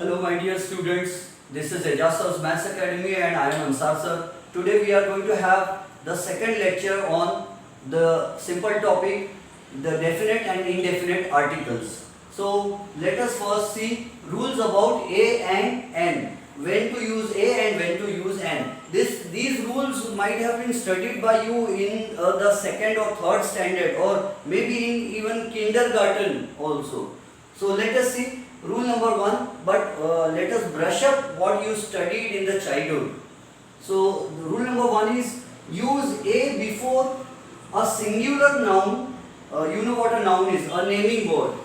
Hello my dear students, this is Ejas's Maths Academy and I am Ansar sir. Today we are going to have the second lecture on the simple topic, the definite and indefinite articles. So let us first see rules about A and N. When to use A and when to use N. These rules might have been studied by you in the second or third standard or maybe in even kindergarten also. So let us see rule number 1, but let us brush up what you studied in the childhood. So rule number 1 is use A before a singular noun. You know what a noun is, a naming word.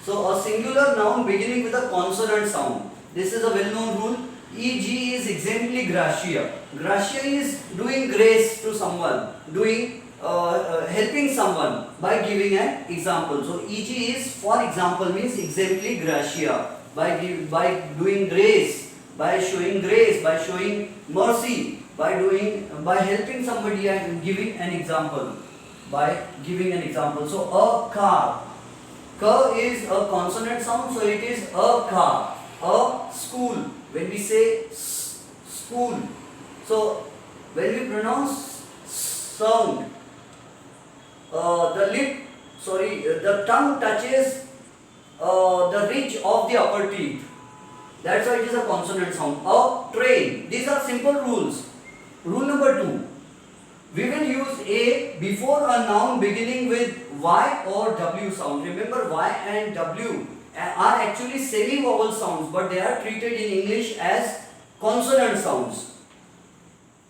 So a singular noun beginning with a consonant sound. This is a well-known rule. E.g. is exempli gratia. Gratia is doing grace to someone, helping someone by giving an example. So e.g. is for example means exempli gratia, by doing grace, by showing mercy, by helping somebody and giving an example, So a car. Ka is a consonant sound, so it is a car. A school. When we say school, so when we pronounce sound, the tongue touches the ridge of the upper teeth. That's why it is a consonant sound. A train. These are simple rules. Rule number 2. We will use A before a noun beginning with Y or W sound. Remember, Y and W are actually semi-vowel sounds, but they are treated in English as consonant sounds.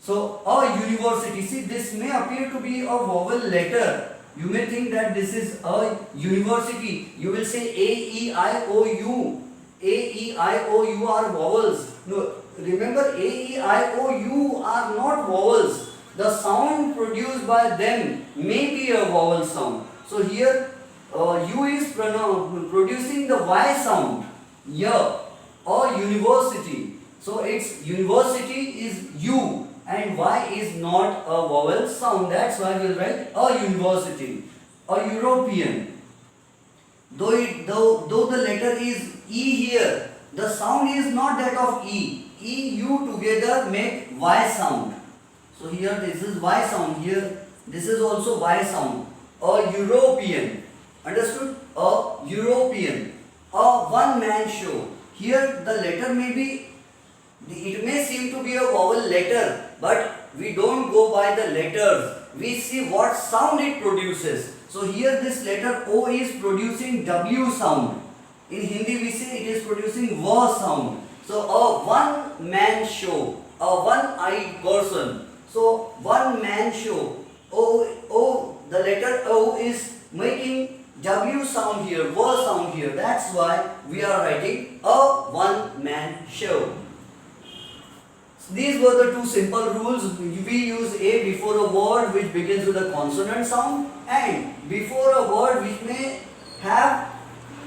So, a university. See, this may appear to be a vowel letter. You may think that this is a university. You will say A, E, I, O, U. A, E, I, O, U are vowels. No, remember A, E, I, O, U are not vowels. The sound produced by them may be a vowel sound. So here U is producing the Y sound. Yeah, or university. So its university is U and Y is not a vowel sound. That's why we'll write a university. A European. Though the letter is E here, the sound is not that of E. E, U together make Y sound. So here this is Y sound, here this is also Y sound. A European. Understood? A European. A one-man show. Here the letter may be, it may seem to be a vowel letter, but we don't go by the letters. We see what sound it produces. So here this letter O is producing W sound. In Hindi we say it is producing V sound. So a one-man show. A one-eyed person. So one-man show. The letter O is making W sound here, V sound here. That's why we are writing a one-man show. So these were the two simple rules. We use A before a word which begins with a consonant sound and before a word which may have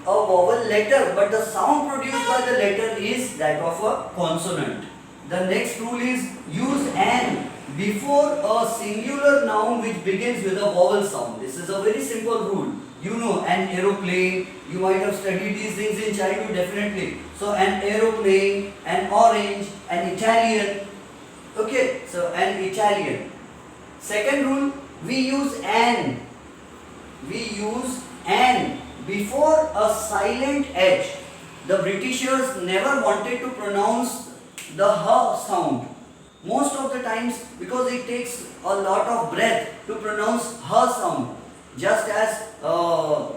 a vowel letter, but the sound produced by the letter is that of a consonant. The next rule is use an before a singular noun which begins with a vowel sound. This is a very simple rule. You know, an aeroplane, you might have studied these things in childhood definitely. So an aeroplane, an orange, an Italian. Okay, so an Italian. Second rule, we use an before a silent H. The Britishers never wanted to pronounce the H sound. Most of the times, because it takes a lot of breath to pronounce H sound. Just as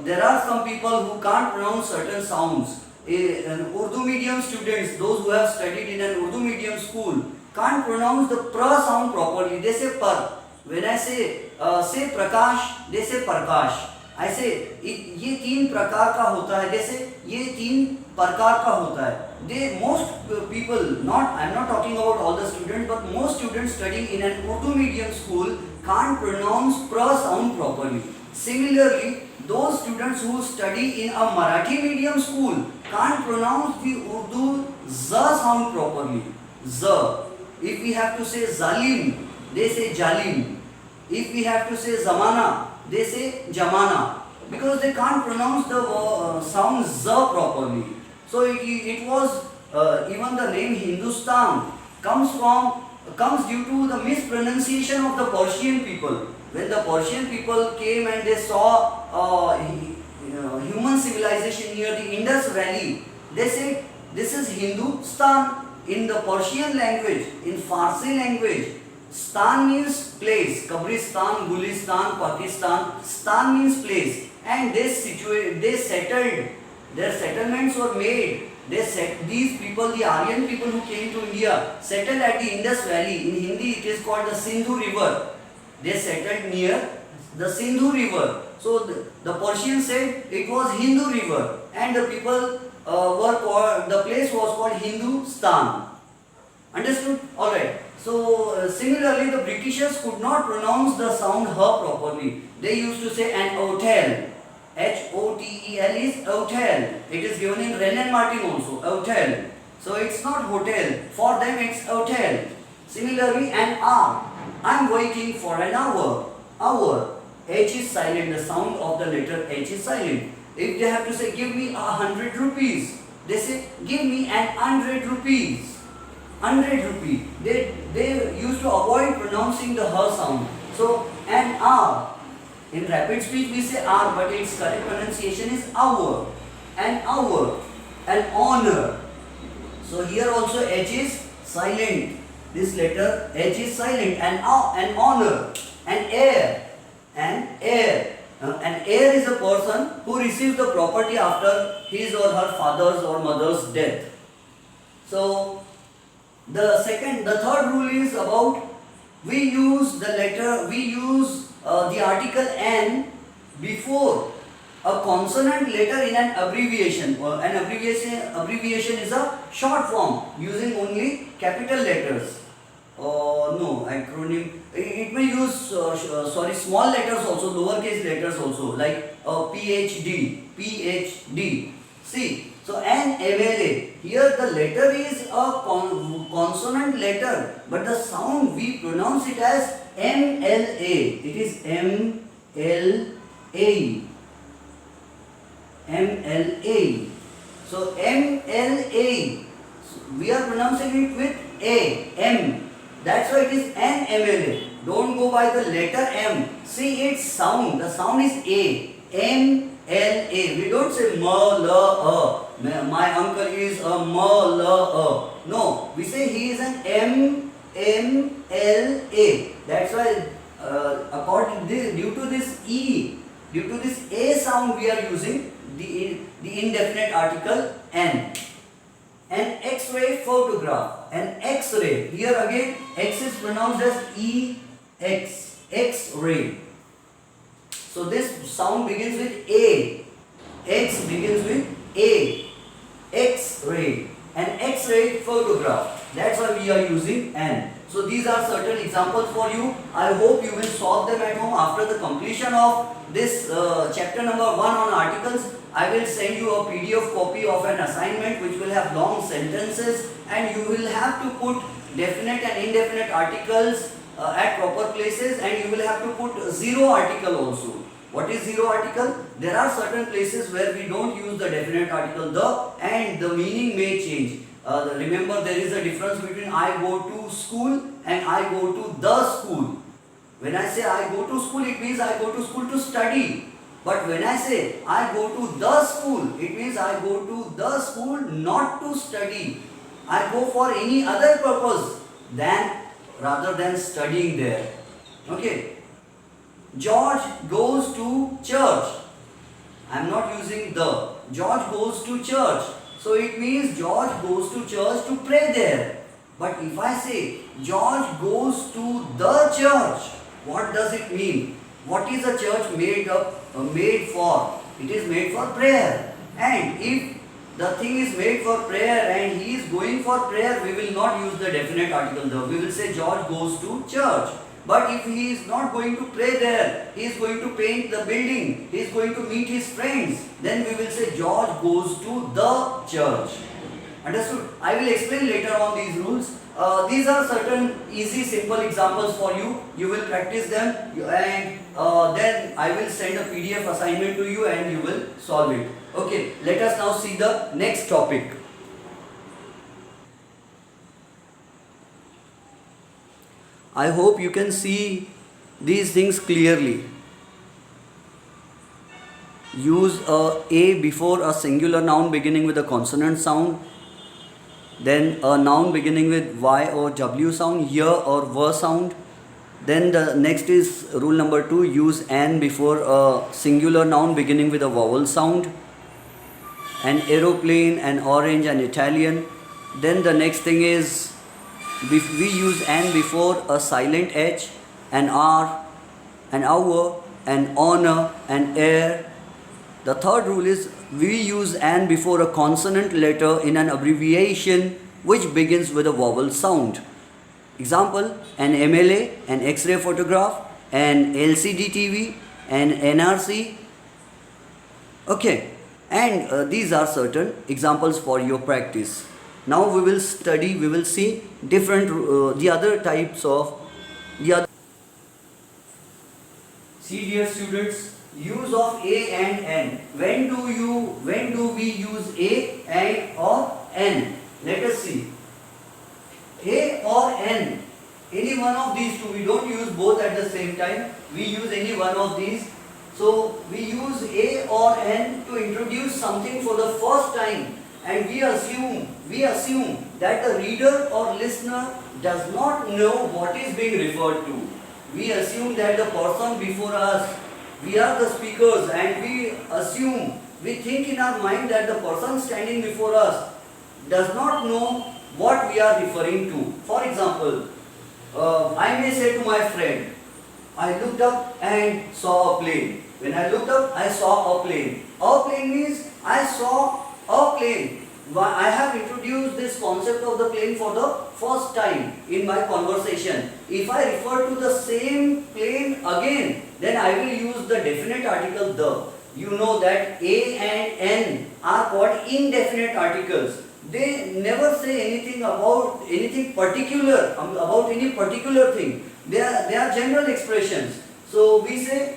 there are some people who can't pronounce certain sounds. Urdu medium students, those who have studied in an Urdu medium school, can't pronounce the pra sound properly. They say par. When I say prakash, they say parkash. I say ये तीन प्रकार का होता है. They say ये तीन प्रकार का होता है. Most people, I'm not talking about all the students, but most students studying in an Urdu medium school can't pronounce pra sound properly. Similarly, those students who study in a Marathi medium school can't pronounce the Urdu za sound properly. Za. If we have to say zalim, they say jalim. If we have to say zamana, they say jamana. Because they can't pronounce the sound za properly. So it was even the name Hindustan comes due to the mispronunciation of the Persian people. When the Persian people came and they saw human civilization near the Indus Valley, they said this is Hindustan. In the Persian language, in Farsi language, Stan means place. Kabristan, Gulistan, Pakistan. Stan means place, and they settled. Their settlements were made. These people, the Aryan people who came to India, settled at the Indus Valley. In Hindi, it is called the Sindhu River. They settled near the Sindhu River. So the Persians said it was Hindu River, and the people the place was called Hindustan. Understood? Alright. So similarly, the Britishers could not pronounce the sound H properly. They used to say an hotel. Hotel is hotel. It is given in Wren and Martin also. Hotel. So it's not hotel. For them it's hotel. Similarly, an hour. I'm waiting for an hour. Hour. H is silent. The sound of the letter H is silent. If they have to say, give me 100 rupees, they say, give me 100 rupees. 100 rupees. They used to avoid pronouncing the H sound. So, an hour. In rapid speech we say hour, but its correct pronunciation is hour. An hour. An honor. So, here also H is silent. This letter H is silent. An honor. An heir. An heir. An heir is a person who receives the property after his or her father's or mother's death. So, the third rule is about we use the article N before a consonant letter in an abbreviation. An abbreviation is a short form using only capital letters. No, acronym. It may use small letters also, lowercase letters also, like PhD. See, so an MLA. Here the letter is a consonant letter, but the sound we pronounce it as MLA. It is MLA. MLA. So MLA. So we are pronouncing it with A. M. That's why it is an MLA. Don't go by the letter M. See its sound. The sound is A. M-L-A. We don't say M-L-A. My uncle is a M-L-A. No. We say he is an M-M-L-A. That's why due to this E, due to this A sound, we are using the indefinite article N. An X-ray photograph. An X-ray. Here again, X is pronounced as E-X. X-ray. So this sound begins with A. X begins with A. X-ray. An X-ray photograph. That's why we are using N. So these are certain examples for you. I hope you will solve them at home. After the completion of this chapter number 1 on articles, I will send you a PDF copy of an assignment which will have long sentences, and you will have to put definite and indefinite articles at proper places, and you will have to put zero article also. What is zero article? There are certain places where we don't use the definite article the, and the meaning may change. Remember, there is a difference between I go to school and I go to the school. When I say I go to school, it means I go to school to study. But when I say I go to the school, it means I go to the school not to study. I go for any other purpose rather than studying there. Okay. George goes to church. I am not using the. George goes to church. So it means George goes to church to pray there. But if I say George goes to the church, what does it mean? What is a church made for? It is made for prayer. And if the thing is made for prayer and he is going for prayer, we will not use the definite article the. We will say George goes to church. But if he is not going to pray there, he is going to paint the building, he is going to meet his friends, then we will say George goes to the church. Understood? I will explain later on these rules. These are certain easy, simple examples for you. You will practice them, and then I will send a PDF assignment to you and you will solve it. Okay, let us now see the next topic. I hope you can see these things clearly. Use a before a singular noun beginning with a consonant sound, then a noun beginning with y or w sound, y or v sound. Then the next is rule number 2, use an before a singular noun beginning with a vowel sound. An aeroplane, an orange, an Italian. Then the next thing is we use an before a silent h, an r, an hour, an honor, an air. The third rule is we use an before a consonant letter in an abbreviation which begins with a vowel sound. Example, an MLA, an X-ray photograph, an LCD TV, an NRC. Okay, and these are certain examples for your practice. Now we will see different, the other types of, the other. See dear students, use of a and n. When do we use a and or n? Let us see. A or n, any one of these two. We don't use both at the same time. We use any one of these. So we use a or n to introduce something for the first time, and we assume that the reader or listener does not know what is being referred to. We assume that the person before us, we are the speakers, and we think in our mind that the person standing before us does not know what we are referring to. For example, I may say to my friend, I looked up and saw a plane. When I looked up, I saw a plane. A plane means I saw a plane. I have introduced this concept of the plane for the first time in my conversation. If I refer to the same plane again, then I will use the definite article the. You know that a and n are called indefinite articles. They never say anything about anything particular, about any particular thing. They are general expressions. So we say,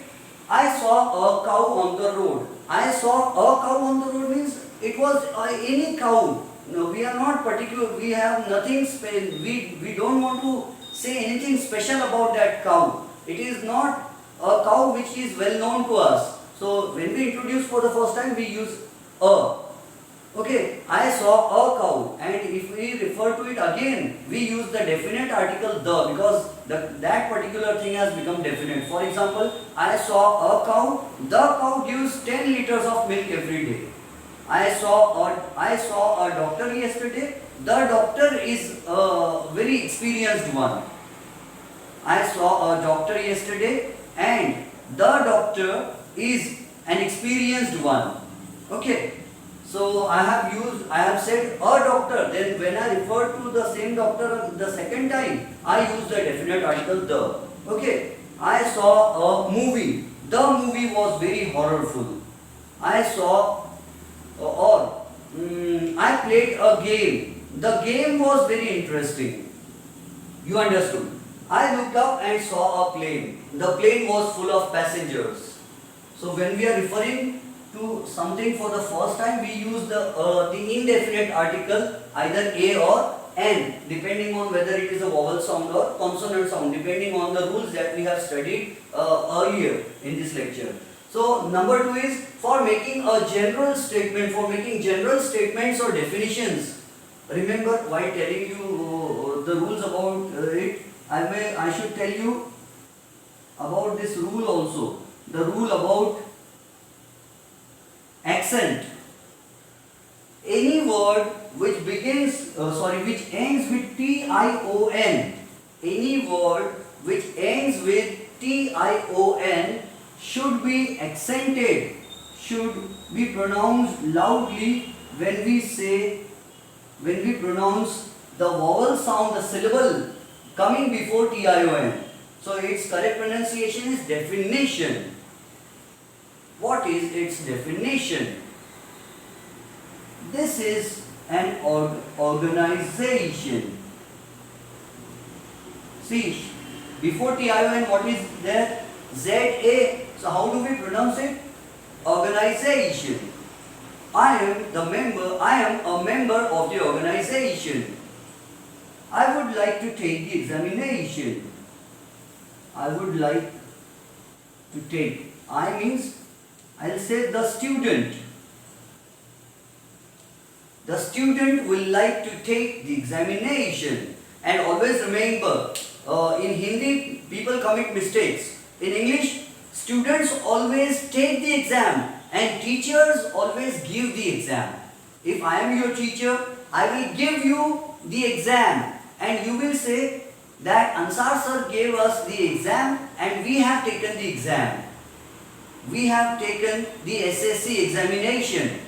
I saw a cow on the road. I saw a cow on the road means it was any cow. No, we are not particular. We have nothing special. We don't want to say anything special about that cow. It is not a cow which is well known to us. So when we introduce for the first time, we use a. Okay, I saw a cow, and if we refer to it again, we use the definite article the, because that particular thing has become definite. For example, I saw a cow. The cow gives 10 liters of milk every day. I saw a doctor yesterday. The doctor is a very experienced one. I saw a doctor yesterday, and the doctor is an experienced one. Okay. So I have said a doctor. Then when I refer to the same doctor the second time, I use the definite article the. Okay. I saw a movie. The movie was very horrorful. I saw I played a game. The game was very interesting. You understood? I looked up and saw a plane. The plane was full of passengers. So when we are referring to something for the first time, we use the indefinite article, either a or n, depending on whether it is a vowel sound or consonant sound, depending on the rules that we have studied earlier in this lecture. So number 2 is for making a general statement, for making general statements or definitions. Remember, while telling you the rules about it, I should tell you about this rule also. The rule about accent. Any word which which ends with tion, any word which ends with tion should be accented, should be pronounced loudly when we pronounce the vowel sound, the syllable coming before tion. So its correct pronunciation is definition. What is its definition? This is an organization. See, before TION what is there? ZA. So how do we pronounce it? Organization. I am a member of the organization. I would like to take the examination. I would like to take. I means I'll say the student. The student will like to take the examination. And always remember, in Hindi people commit mistakes. In English, students always take the exam and teachers always give the exam. If I am your teacher, I will give you the exam and you will say that Ansar sir gave us the exam and we have taken the exam. We have taken the SSC examination.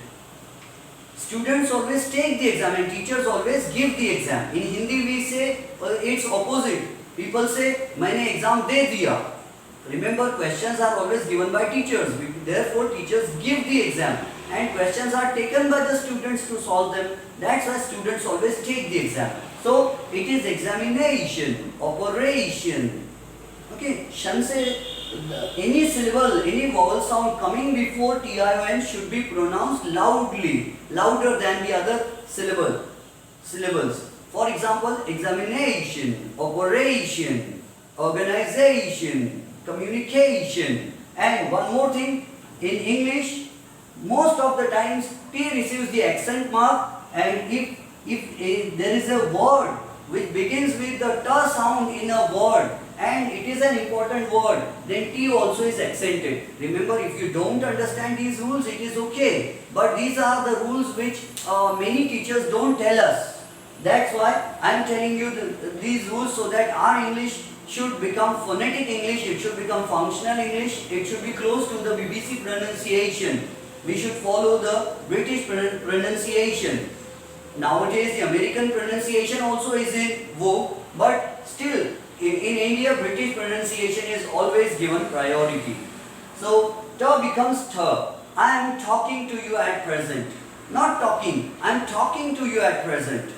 Students always take the exam and teachers always give the exam. In Hindi we say it's opposite. People say मैंने exam दे दिया. Remember, questions are always given by teachers. Therefore, teachers give the exam and questions are taken by the students to solve them. That's why students always take the exam. So, it is examination, operation. Okay, shan se any syllable, any vowel sound coming before TION should be pronounced loudly, louder than the other syllables. For example, examination, operation, organization, communication. And one more thing, in English, most of the times P receives the accent mark, and if there is a word which begins with the T sound in a word and it is an important word, then T also is accented. Remember, if you don't understand these rules, it is okay. But these are the rules which many teachers don't tell us. That's why I am telling you these rules, so that our English should become phonetic English, it should become functional English, it should be close to the BBC pronunciation. We should follow the British pronunciation. Nowadays the American pronunciation also is in vogue, but still in India British pronunciation is always given priority. So T becomes T. I am talking to you at present. Not talking, I am talking to you at present.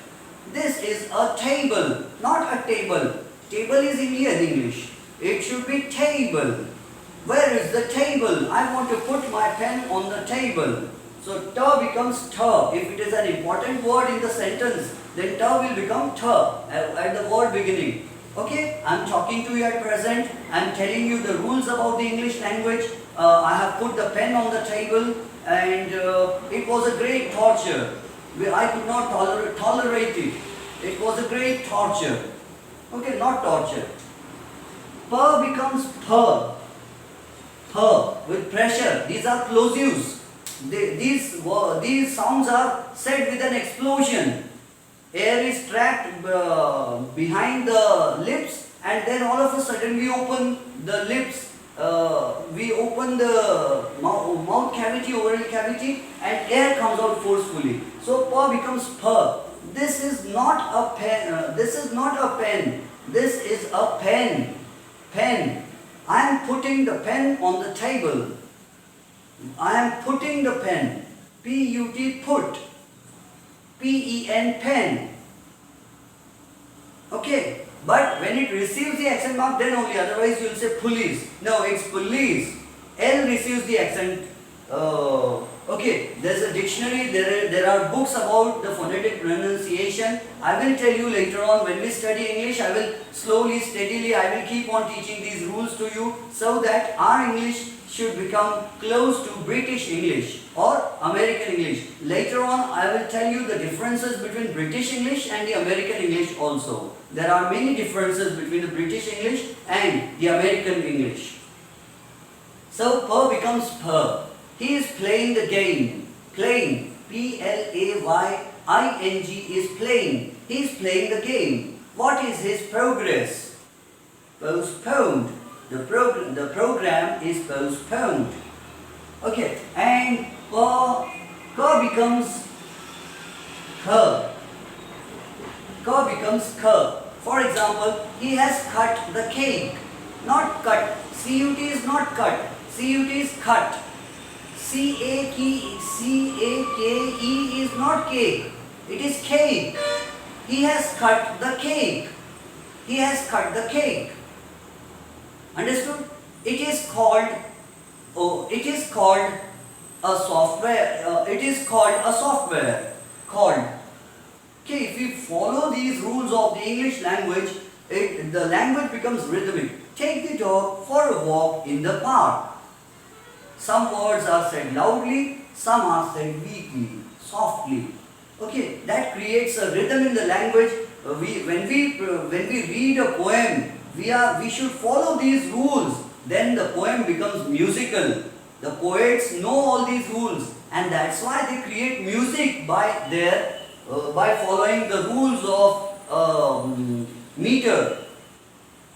This is a table, not a table. Table is Indian English. It should be table. Where is the table? I want to put my pen on the table. So T becomes T. If it is an important word in the sentence, then T will become T at the word beginning. Okay, I am talking to you at present. I am telling you the rules about the English language. I have put the pen on the table and it was a great torture. I could not tolerate it. It was a great torture. Okay, not torture. P becomes P. P with pressure. These are plosives. These sounds are said with an explosion. Air is trapped behind the lips, and then all of a sudden we open the lips. We open the mouth cavity, oral cavity, and air comes out forcefully. So P becomes P. This is not a pen. This is not a pen. This is a pen. Pen. I am putting the pen on the table. I am putting the pen. P-U-T, put. P-E-N, pen. Okay. But when it receives the accent mark, then only. Otherwise, you will say police. No, it's police. L receives the accent. Okay, there's a dictionary. There are books about the phonetic pronunciation. I will tell you later on when we study English. I will slowly, steadily, I will keep on teaching these rules to you, so that our English should become close to British English or American English. Later on, I will tell you the differences between British English and the American English also. There are many differences between the British English and the American English. So, P becomes P. He is playing the game. Playing. P-L-A-Y-I-N-G is playing. He is playing the game. What is his progress? Postponed. The program is postponed. Okay, and K becomes K. K becomes K. For example, he has cut the cake. Not cut. C-U-T is not cut. C-U-T is cut. C-A-K-E is not cake. It is cake. He has cut the cake. He has cut the cake. Understood? It is called a software. It is called a software. Called. Okay, if we follow these rules of the English language, the language becomes rhythmic. take the dog for a walk in the park. Some words are said loudly, some are said weakly, softly. Okay, that creates a rhythm in the language. When we read a poem, we should follow these rules. Then the poem becomes musical. The poets know all these rules, and that's why they create music by following the rules of meter.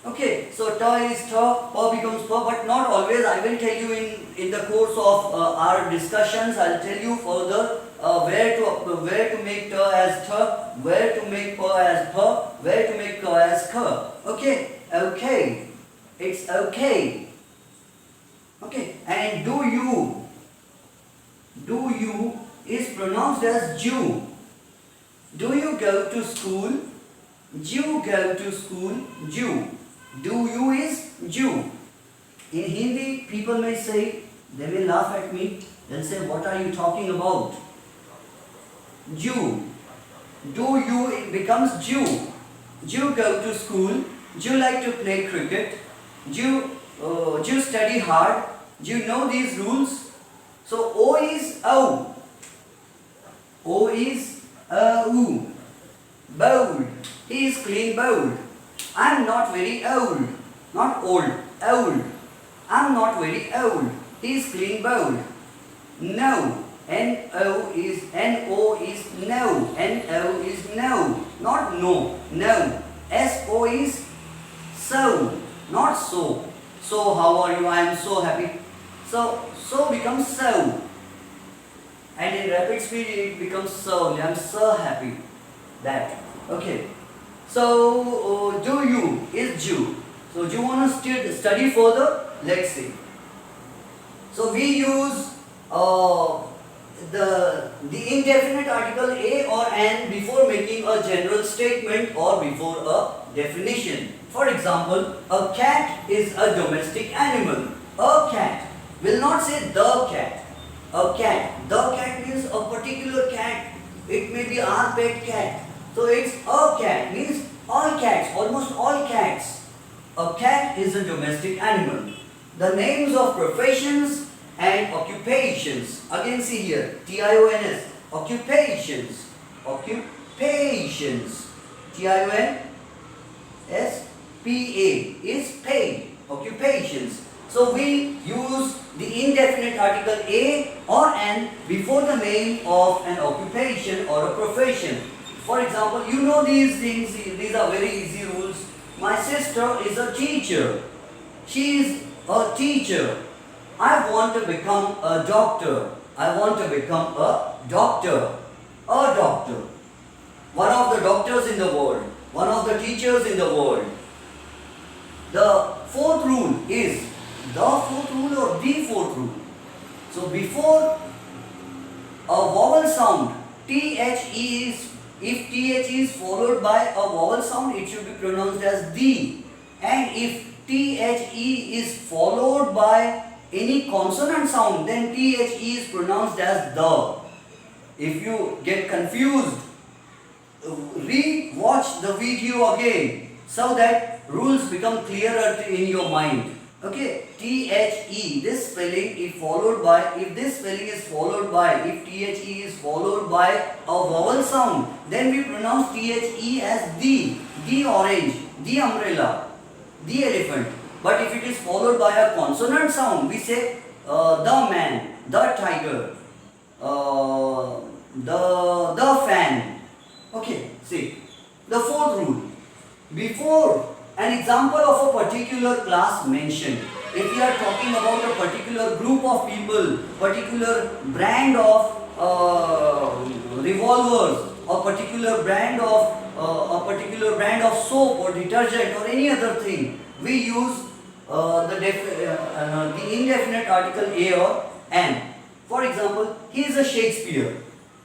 Okay, so ta is ta, pa becomes pa, but not always. I will tell you in the course of our discussions. I'll tell you further where to make ta as ta, where to make pa as pa, where to make ka as ka. Okay, okay, it's okay. Okay, and do you is pronounced as ju. Do you go to school? You go to school, ju. Do you is ju. In Hindi, people may say, they will laugh at me, they'll say, what are you talking about? Ju. Do you, it becomes ju. You go to school, you like to play cricket, you study hard, you know these rules. So O is O. O is O. Bold. He is clean bold. I am not very old. Not old. Old. I am not very old. He is clean bold. No. N-O is no. N-O is no. Not no. No. S-O is so. Not so. So how are you? I am so happy. So becomes so. And in rapid speed it becomes so. I am so happy. That. Okay. So do you is ju. So do you want to study further? Let's see. So we use the indefinite article a or an before making a general statement or before a definition. For example, a cat is a domestic animal. A cat. Will not say the cat. A cat. The cat means a particular cat. It may be our pet cat. So it's a cat means all cats, almost all cats. A cat is a domestic animal. The names of professions and occupations. Again see here, T-I-O-N-S. Occupations. Occupations. T-I-O-N-S-P-A is paid. Occupations. So we use the indefinite article a or an before the name of an occupation or a profession. For example, you know these things, these are very easy rules. My sister is a teacher. She is a teacher. I want to become a doctor. I want to become a doctor. A doctor. One of the doctors in the world. One of the teachers in the world. The fourth rule is the fourth rule or the fourth rule. So before a vowel sound, THE is, if TH is followed by a vowel sound, it should be pronounced as the. And if THE is followed by any consonant sound, then THE is pronounced as the. If you get confused, re-watch the video again so that rules become clearer in your mind. Okay, THE, this spelling is followed by, if this spelling is followed by, if THE is followed by a vowel sound, then we pronounce THE as the orange, the umbrella, the elephant. But if it is followed by a consonant sound, we say the man, the tiger, the fan. Okay, see, the fourth rule. Before an example of a particular class mentioned, if we are talking about a particular group of people, particular brand of revolvers, a particular brand of soap or detergent or any other thing, we use the indefinite article a or an. For example, he is a Shakespeare.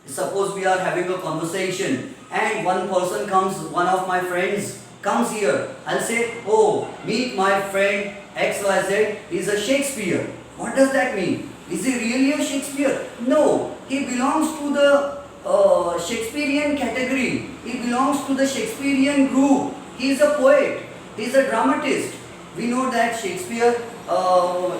Suppose we are having a conversation and one person comes, one of my friends comes here. I'll say, oh, meet my friend XYZ, he is a Shakespeare. What does that mean? Is he really a Shakespeare? No, he belongs to the Shakespearean category. He belongs to the Shakespearean group. He is a poet. He is a dramatist. We know that Shakespeare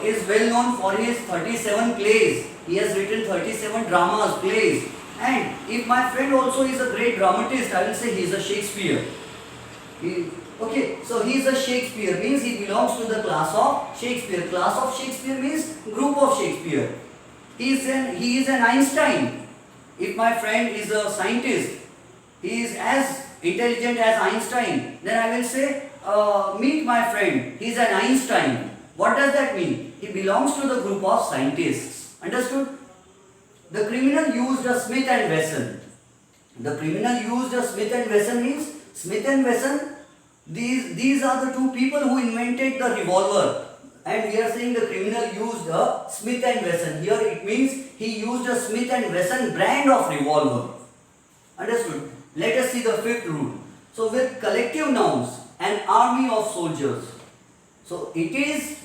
is well known for his 37 plays. He has written 37 dramas, plays. And if my friend also is a great dramatist, I will say he is a Shakespeare. Okay, so he is a Shakespeare, means he belongs to the class of Shakespeare. Class of Shakespeare means group of Shakespeare. He is an Einstein. If my friend is a scientist, he is as intelligent as Einstein, then I will say, meet my friend, he is an Einstein. What does that mean? He belongs to the group of scientists. Understood? The criminal used a Smith and Wesson. The criminal used a Smith and Wesson means Smith and Wesson, these are the two people who invented the revolver. And we are saying the criminal used a Smith and Wesson. Here it means he used a Smith and Wesson brand of revolver. Understood? Let us see the fifth rule. So with collective nouns, an army of soldiers. So it is,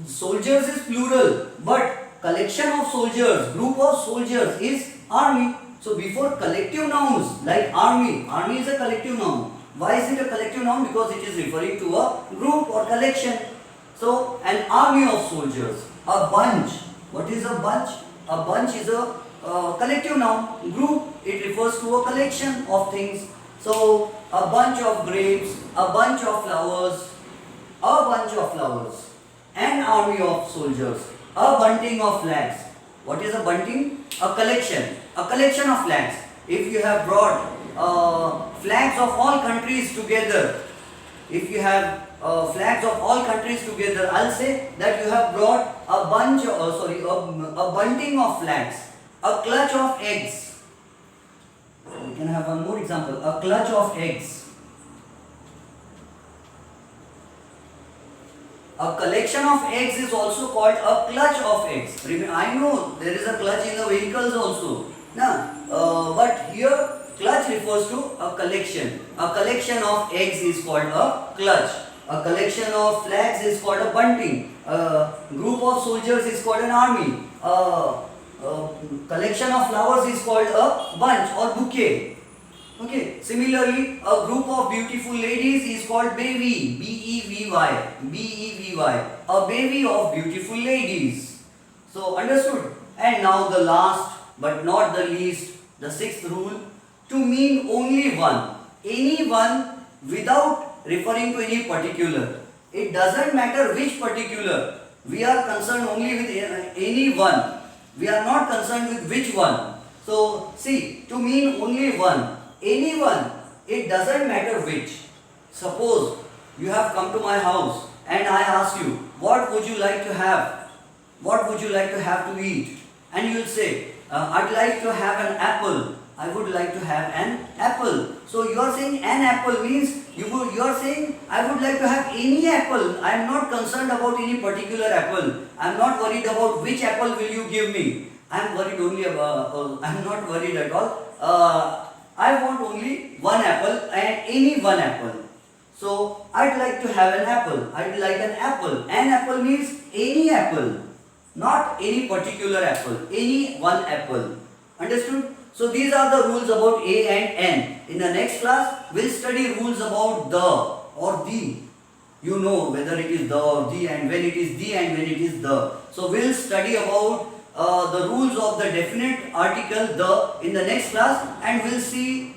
soldiers is plural, but collection of soldiers, group of soldiers is army. So before collective nouns like army, army is a collective noun. Why is it a collective noun? Because it is referring to a group or collection. So an army of soldiers, a bunch. What is a bunch? A bunch is a collective noun. Group, it refers to a collection of things. So a bunch of grapes, a bunch of flowers, an army of soldiers, a bunting of flags. What is a bunting? A collection of flags. If you have brought flags of all countries together, if you have flags of all countries together, I'll say that you have brought a bunting of flags, a clutch of eggs. We can have one more example, a clutch of eggs. A collection of eggs is also called a clutch of eggs. I know there is a clutch in the vehicles also. But here clutch refers to a collection. A collection of eggs is called a clutch. A collection of flags is called a bunting. A group of soldiers is called an army. A collection of flowers is called a bunch or bouquet. Okay. Similarly, a group of beautiful ladies is called bevy. B-E-V-Y. B-E-V-Y. A bevy of beautiful ladies. So understood? And now the last but not the least, the sixth rule, to mean only one. Any one without referring to any particular. It doesn't matter which particular. We are concerned only with any one. We are not concerned with which one. So see, to mean only one. Any one. It doesn't matter which. Suppose you have come to my house and I ask you, what would you like to have? What would you like to have to eat? And you will say, I'd like to have an apple. I would like to have an apple. So you are saying an apple means you are saying I would like to have any apple. I am not concerned about any particular apple. I am not worried about which apple will you give me. I am worried only about. I am not worried at all. I want only one apple and any one apple. So I'd like to have an apple. I'd like an apple. An apple means any apple, not any particular apple. Any one apple. Understood? So these are the rules about A and N. In the next class, we'll study rules about the or the. You know whether it is the or the and when it is the and when it is the. So we'll study about the rules of the definite article the in the next class, and we'll see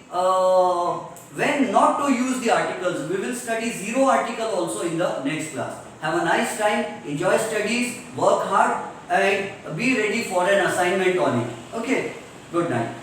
when not to use the articles. We will study zero article also in the next class. Have a nice time, enjoy studies, work hard and be ready for an assignment on it. Okay, good night.